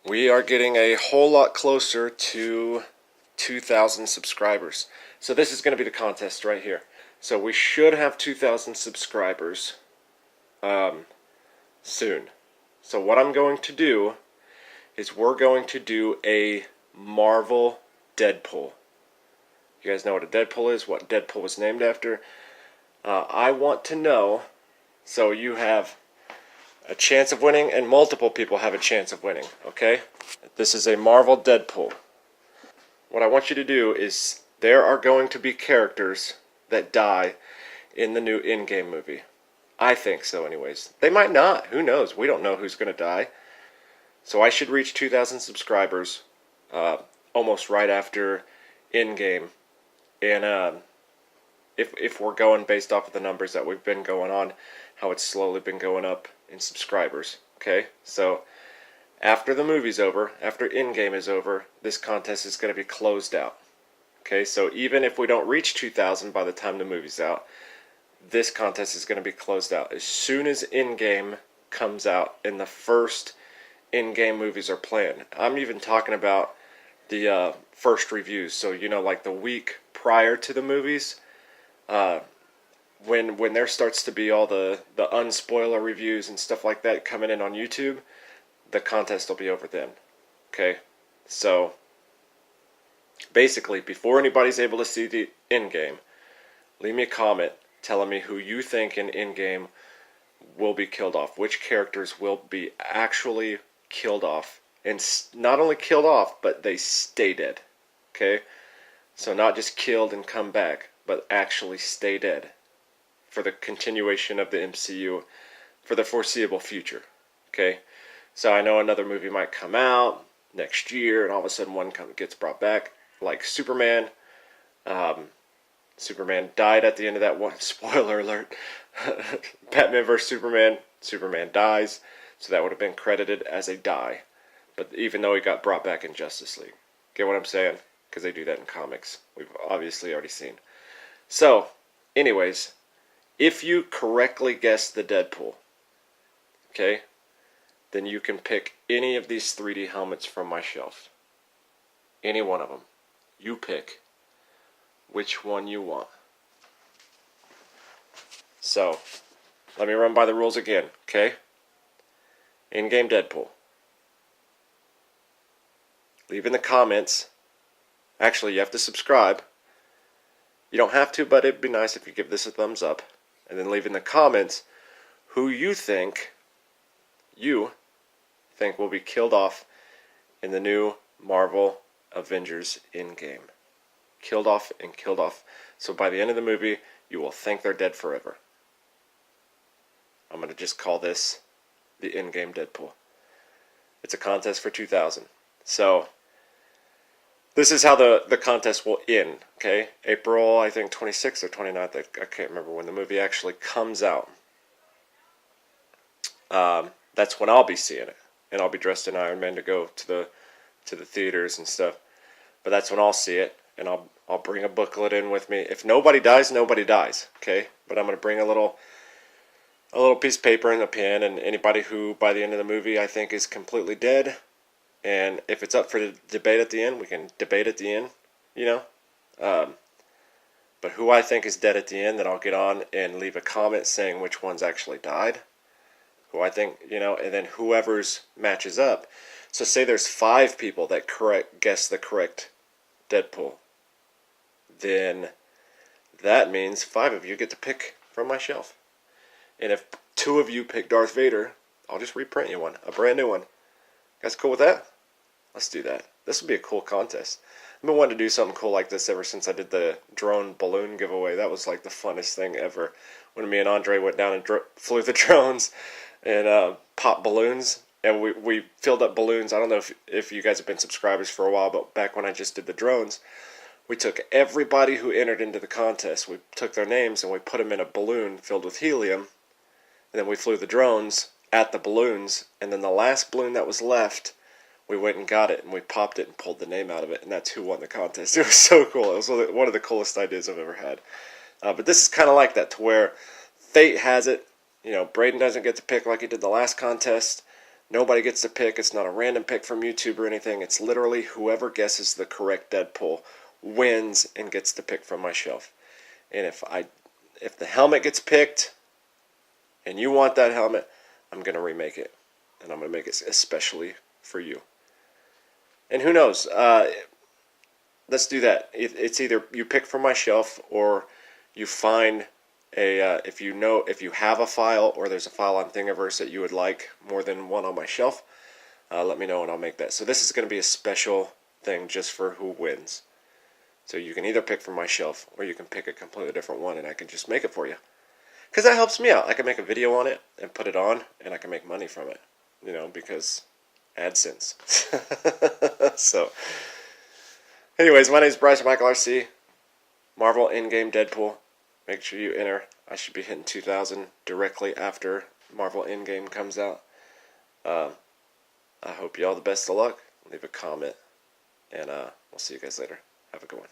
We are getting a whole lot closer to 2,000 subscribers. So this is going to be the contest right here. So we should have 2,000 subscribers soon. So what I'm going to do is we're going to do a Marvel Deadpool. You guys know what a Deadpool is, what Deadpool was named after. I want to know, so you have a chance of winning and multiple people have a chance of winning, okay? This is a Marvel Deadpool. What I want you to do is, there are going to be characters that die in the new Endgame movie. I think so anyways. They might not. Who knows? We don't know who's going to die. So I should reach 2,000 subscribers almost right after Endgame. And if we're going based off of the numbers that we've been going on, how it's slowly been going up in subscribers. Okay? So after the movie's over, after Endgame is over, this contest is going to be closed out. Okay, so even if we don't reach 2,000 by the time the movie's out, this contest is going to be closed out. As soon as Endgame comes out and the first Endgame movies are planned. I'm even talking about the first reviews. So, like the week prior to the movies, when there starts to be all the unspoiler reviews and stuff like that coming in on YouTube, the contest will be over then. Okay, so basically, before anybody's able to see the Endgame, leave me a comment telling me who you think in Endgame will be killed off. Which characters will be actually killed off. And not only killed off, but they stay dead. Okay? So not just killed and come back, but actually stay dead for the continuation of the MCU for the foreseeable future. Okay? So I know another movie might come out next year, and all of a sudden one gets brought back, like Superman. Superman died at the end of that one. Spoiler alert. Batman vs. Superman. Superman dies. So that would have been credited as a die. But even though he got brought back in Justice League. Get what I'm saying? Because they do that in comics. We've obviously already seen. So, anyways, if you correctly guess the Deadpool, okay, then you can pick any of these 3D helmets from my shelf. Any one of them. You pick which one you want. So, let me run by the rules again, okay? In-game Deadpool. Leave in the comments. Actually, you have to subscribe. You don't have to, but it'd be nice if you give this a thumbs up. And then leave in the comments who you think will be killed off in the new Marvel Avengers Endgame. Killed off and killed off. So by the end of the movie, you will think they're dead forever. I'm going to just call this the Endgame Deadpool. It's a contest for 2,000. So, this is how the contest will end, okay? April, I think, 26th or 29th. I can't remember when the movie actually comes out. That's when I'll be seeing it. And I'll be dressed in Iron Man to go to the theaters and stuff. But that's when I'll see it. And I'll bring a booklet in with me. If nobody dies, nobody dies, okay? But I'm going to bring a little piece of paper and a pen, and anybody who by the end of the movie I think is completely dead, and if it's up for the debate at the end, we can debate at the end, but who I think is dead at the end, then I'll get on and leave a comment saying which ones actually died, who I think, and then whoever's matches up. So say there's 5 people that guess the correct Deadpool, then that means 5 of you get to pick from my shelf. And if 2 of you pick Darth Vader, I'll just reprint you one, a brand new one. You guys cool with that? Let's do that. This will be a cool contest. I've been wanting to do something cool like this ever since I did the drone balloon giveaway. That was like the funnest thing ever. When me and Andre went down and flew the drones and popped balloons. And we filled up balloons. I don't know if you guys have been subscribers for a while, but back when I just did the drones, we took everybody who entered into the contest. We took their names and we put them in a balloon filled with helium. And then we flew the drones at the balloons, and then the last balloon that was left, we went and got it, and we popped it and pulled the name out of it, and that's who won the contest. It was so cool. It was one of the coolest ideas I've ever had. But this is kind of like that, to where fate has it. Braden doesn't get to pick like he did the last contest. Nobody gets to pick. It's not a random pick from YouTube or anything. It's literally whoever guesses the correct Deadpool wins and gets to pick from my shelf. And if the helmet gets picked and you want that helmet, I'm going to remake it. And I'm going to make it especially for you. And who knows? Let's do that. It's either you pick from my shelf or you find if you have a file or there's a file on Thingiverse that you would like more than one on my shelf, let me know and I'll make that. So this is going to be a special thing just for who wins. So you can either pick from my shelf or you can pick a completely different one and I can just make it for you. Because that helps me out. I can make a video on it and put it on and I can make money from it. Because AdSense. So, anyways, my name is Bryce Michael RC. Marvel Endgame Deadpool. Make sure you enter. I should be hitting 2,000 directly after Marvel Endgame comes out. I hope you all the best of luck. Leave a comment. And we'll see you guys later. Have a good one.